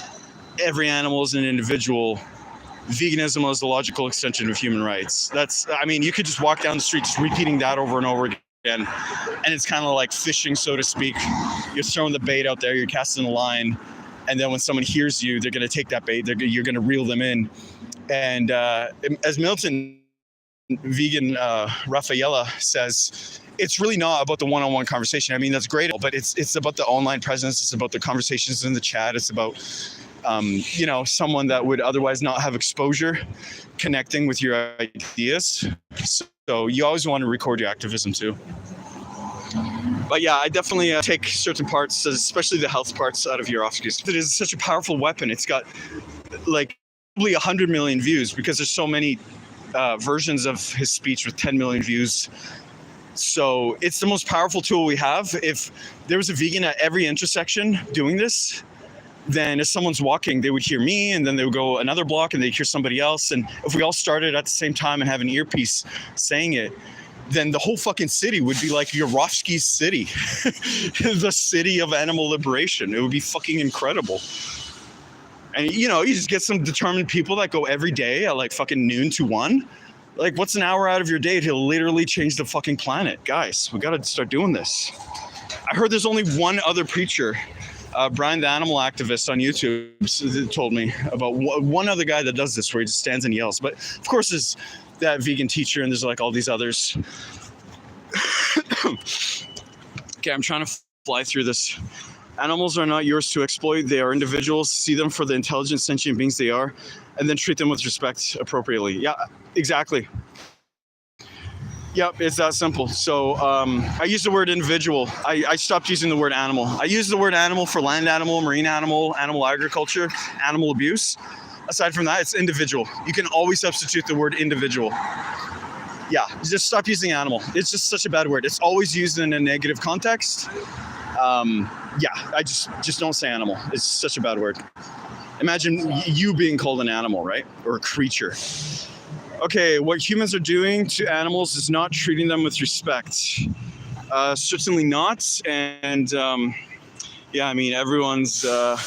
Every animal is an individual. Veganism is the logical extension of human rights. That's, I mean, you could just walk down the street just repeating that over and over again. And it's kind of like fishing, so to speak. You're throwing the bait out there, you're casting a line. And then when someone hears you, they're going to take that bait, you're going to reel them in. And as Milton, vegan Rafaela says, it's really not about the one-on-one conversation. I mean, that's great, but it's about the online presence. It's about the conversations in the chat. It's about, you know, someone that would otherwise not have exposure connecting with your ideas. So you always want to record your activism too. But yeah, I definitely take certain parts, especially the health parts, out of Yourofsky's. It is such a powerful weapon. It's got like probably 100 million views because there's so many versions of his speech with 10 million views. So it's the most powerful tool we have. If there was a vegan at every intersection doing this, then if someone's walking, they would hear me, and then they would go another block and they'd hear somebody else. And if we all started at the same time and have an earpiece saying it, then the whole fucking city would be like Yourofsky's city, the city of animal liberation. It would be fucking incredible. And you just get some determined people that go every day at like fucking noon to 1. Like, what's an hour out of your day to literally change the fucking planet? Guys, we got to start doing this. I heard there's only one other preacher, Brian the animal activist on YouTube, told me about one other guy that does this, where he just stands and yells. But of course there's that vegan teacher, and there's like all these others. Okay, I'm trying to fly through this. Animals are not yours to exploit. They are individuals. See them for the intelligent, sentient beings they are, and then treat them with respect appropriately. Yeah, exactly. Yep, it's that simple. So I use the word individual. I stopped using the word animal. I use the word animal for land animal, marine animal, animal agriculture, animal abuse. Aside from that, it's individual. You can always substitute the word individual. Yeah, just stop using animal. It's just such a bad word. It's always used in a negative context. Yeah, I just don't say animal. It's such a bad word. Imagine you being called an animal, right? Or a creature. Okay, what humans are doing to animals is not treating them with respect. Certainly not. And yeah, I mean, everyone's, not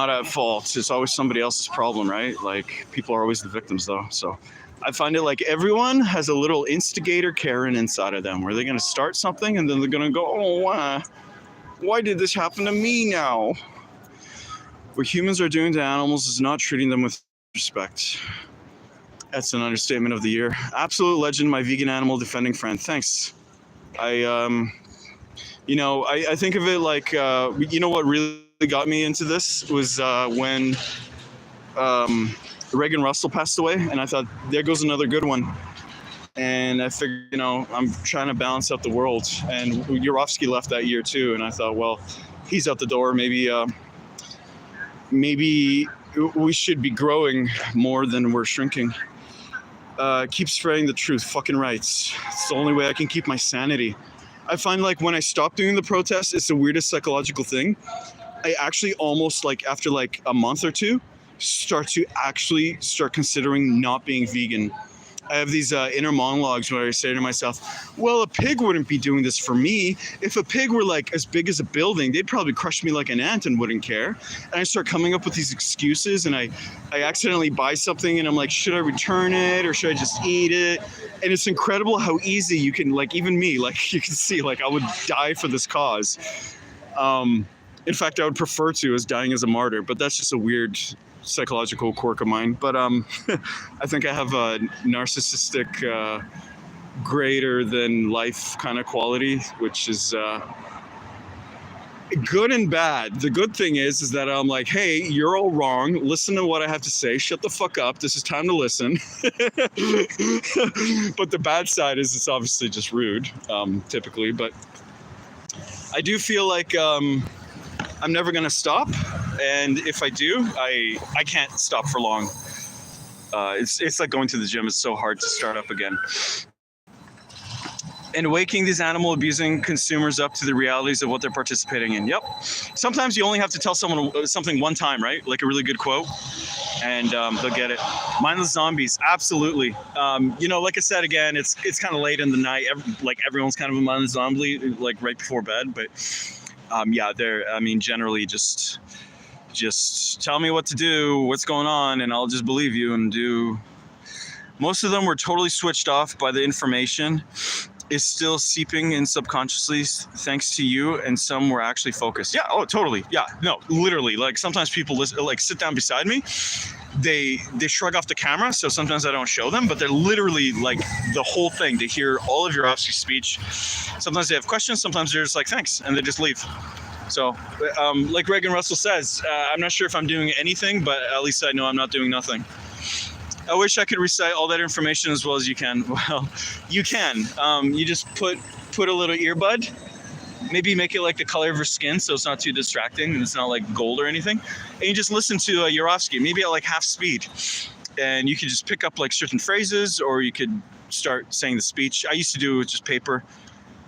at fault. It's always somebody else's problem, right? Like, people are always the victims, though. So I find it like everyone has a little instigator Karen inside of them, where they're going to start something and then they're going to go, oh, why did this happen to me now? What humans are doing to animals is not treating them with respect. That's an understatement of the year. Absolute legend, my vegan animal defending friend. Thanks. I think of it like, what really got me into this was when Reagan Russell passed away, and I thought, there goes another good one. And I figured, I'm trying to balance out the world. And Yourofsky left that year too, and I thought, well, he's out the door. Maybe we should be growing more than we're shrinking. Keep spreading the truth, fucking rights. It's the only way I can keep my sanity. I find like when I stop doing the protests, it's the weirdest psychological thing. I actually almost like after like a month or two, start considering not being vegan. I have these inner monologues where I say to myself, well, a pig wouldn't be doing this for me. If a pig were like as big as a building, they'd probably crush me like an ant and wouldn't care. And I start coming up with these excuses, and I accidentally buy something and I'm like, should I return it or should I just eat it? And it's incredible how easy you can, like, even me, like you can see, like I would die for this cause. In fact, I would prefer to as dying as a martyr, but that's just a weird psychological quirk of mine. But I think I have a narcissistic greater than life kind of quality, which is good and bad. The good thing is that I'm like, hey, you're all wrong, listen to what I have to say, shut the fuck up, this is time to listen. But the bad side is it's obviously just rude, typically. But I do feel like I'm never gonna stop, and if I do, I can't stop for long. It's like going to the gym. It's so hard to start up again. And waking these animal abusing consumers up to the realities of what they're participating in. Yep. Sometimes you only have to tell someone something one time, right? Like a really good quote, and they'll get it. Mindless zombies, absolutely. Like I said again, it's kind of late in the night. Everyone's kind of a mindless zombie, like right before bed, but. Generally just tell me what to do, what's going on, and I'll just believe you and do. Most of them were totally switched off by the information is still seeping in subconsciously thanks to you, and some were actually focused. Yeah, oh, totally. Yeah, no, literally. Like sometimes people sit down beside me, they shrug off the camera, so sometimes I don't show them, but they're literally like the whole thing to hear all of Yourofsky's speech. Sometimes they have questions, sometimes they're just like, thanks, and they just leave. So, like Reagan Russell says, I'm not sure if I'm doing anything, but at least I know I'm not doing nothing. I wish I could recite all that information as well as you can. Well, you can. You just put a little earbud, maybe make it like the color of your skin so it's not too distracting and it's not like gold or anything. And you just listen to Yourofsky, maybe at like half speed. and you could just pick up like certain phrases, or you could start saying the speech. I used to do it with just paper.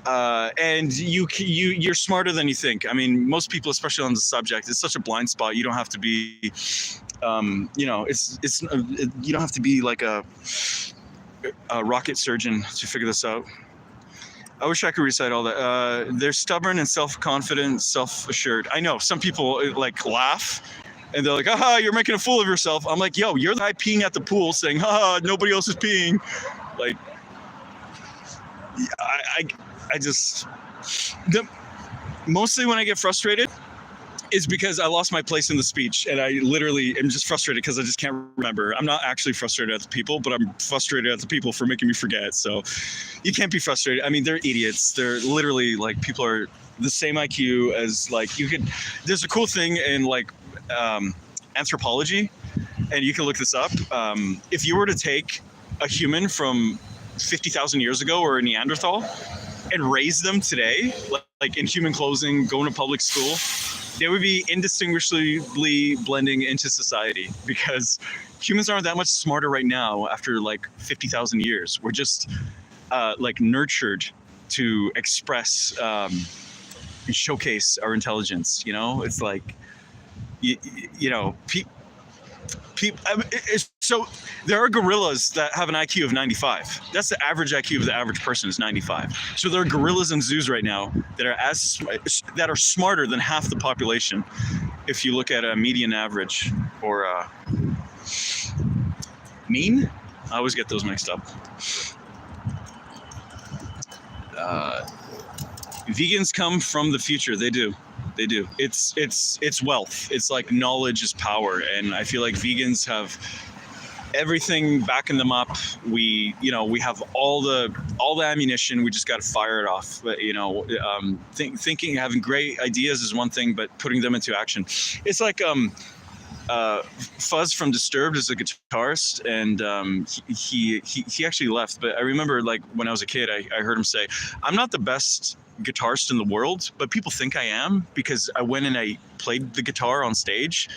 And you're smarter than you think. I mean, most people, especially on the subject, it's such a blind spot. You don't have to be, you know, you don't have to be like a rocket surgeon to figure this out. I wish I could recite all that. They're stubborn and self-confident, self-assured. I know some people like laugh and they're like, haha, you're making a fool of yourself. I'm like, yo, you're the guy peeing at the pool saying, haha, nobody else is peeing. Like, I just, mostly when I get frustrated is because I lost my place in the speech, and I literally am just frustrated because I just can't remember. I'm not actually frustrated at the people, but I'm frustrated at the people for making me forget. So you can't be frustrated. I mean, they're idiots. They're literally like, people are the same IQ as like, there's a cool thing in like anthropology, and you can look this up. If you were to take a human from 50,000 years ago or a Neanderthal and raise them today, like in human clothing, going to public school, they would be indistinguishably blending into society, because humans aren't that much smarter right now after like 50,000 years. We're just like nurtured to express and showcase our intelligence. You know, it's like, you know, so there are gorillas that have an IQ of 95. That's the average IQ of the average person is 95. So there are gorillas in zoos right now that are smarter than half the population. If you look at a median average or a mean, I always get those mixed up. Vegans come from the future. They do. They do. It's wealth. It's like knowledge is power, and I feel like vegans have everything backing them up. We have all the ammunition. We just got to fire it off. But thinking, having great ideas is one thing, but putting them into action. It's like Fuzz from Disturbed is a guitarist, and he actually left. But I remember, like, when I was a kid, I heard him say, "I'm not the best guitarist in the world, but people think I am because I went and I played the guitar on stage."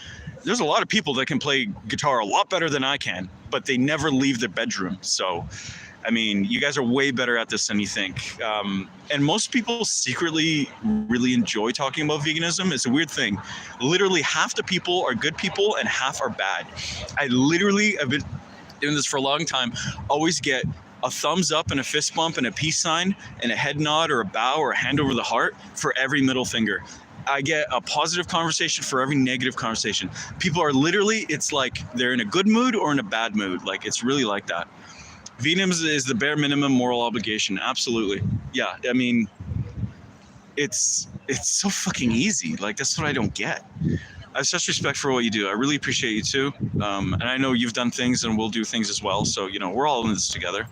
There's a lot of people that can play guitar a lot better than I can, but they never leave their bedroom. So, I mean, you guys are way better at this than you think. And most people secretly really enjoy talking about veganism. It's a weird thing. Literally half the people are good people and half are bad. I literally have been doing this for a long time. Always get a thumbs up and a fist bump and a peace sign and a head nod or a bow or a hand over the heart for every middle finger. I get a positive conversation for every negative conversation. People are literally, it's like they're in a good mood or in a bad mood. Like, it's really like that. Veganism is the bare minimum moral obligation. Absolutely. Yeah. I mean, it's so fucking easy. Like, that's what I don't get. I have such respect for what you do. I really appreciate you too. And I know you've done things and will do things as well. So, we're all in this together.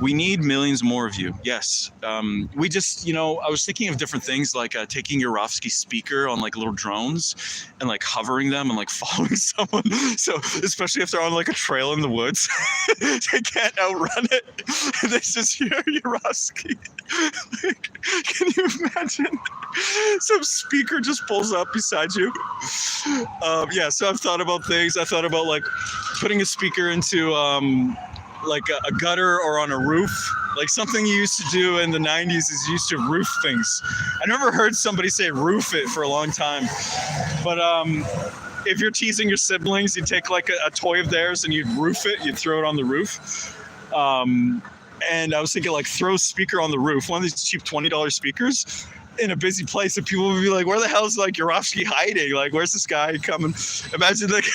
We need millions more of you. Yes. We just, I was thinking of different things, like taking Yourofsky speaker on like little drones and like hovering them and like following someone. So especially if they're on like a trail in the woods, they can't outrun it. And they just hear Yourofsky. Like, can you imagine? Some speaker just pulls up beside you. Yeah, so I've thought about things. I thought about like putting a speaker into like a gutter or on a roof. Like, something you used to do in the 90s is you used to roof things. I never heard somebody say roof it for a long time. But if you're teasing your siblings, you take like a toy of theirs and you'd roof it, you'd throw it on the roof. And I was thinking, like, throw a speaker on the roof, one of these cheap $20 speakers in a busy place, and people would be like, where the hell's like Yourofsky hiding? Like, where's this guy coming? Imagine like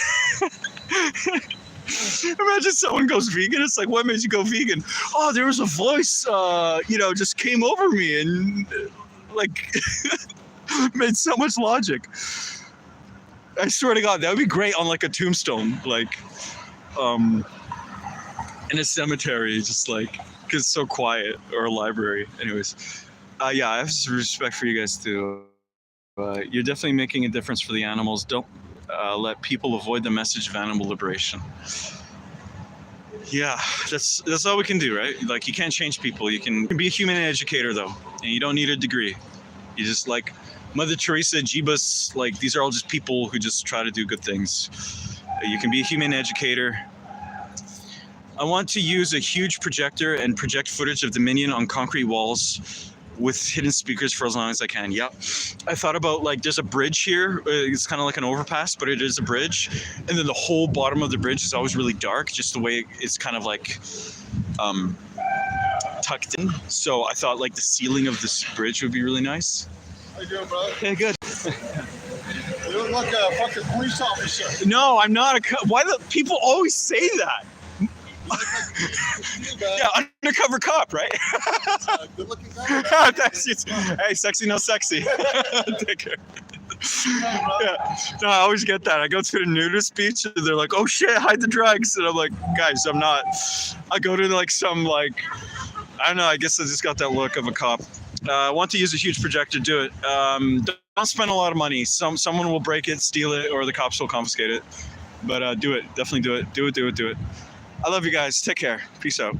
imagine someone goes vegan. It's like, what made you go vegan? Oh, there was a voice, just came over me and like made so much logic. I swear to God, that would be great on like a tombstone, like in a cemetery, just like, because it's so quiet, or a library. Anyways, yeah, I have some respect for you guys too. You're definitely making a difference for the animals. Don't let people avoid the message of animal liberation. Yeah, that's all we can do, right? Like, you can't change people. You can be a human educator though, and you don't need a degree. You just, like Mother Teresa, Jeebus, like, these are all just people who just try to do good things. You can be a human educator. I want to use a huge projector and project footage of Dominion on concrete walls with hidden speakers for as long as I can. Yep. I thought about like there's a bridge here. It's kind of like an overpass, but it is a bridge. And then the whole bottom of the bridge is always really dark, just the way it's kind of like tucked in. So I thought like the ceiling of this bridge would be really nice. How you doing, brother? Okay, good. You look like a fucking police officer. No, I'm not why do people always say that? Yeah, undercover cop, right? Good looking guy. Hey, sexy, no sexy. Take care. Yeah. No, I always get that. I go to a nudist beach and they're like, oh shit, hide the drugs. And I'm like, guys, I'm not. I go to like some like, I don't know, I guess I just got that look of a cop. I want to use a huge projector, do it. Don't spend a lot of money. Someone will break it, steal it, or the cops will confiscate it. But do it, definitely do it. Do it. I love you guys. Take care. Peace out.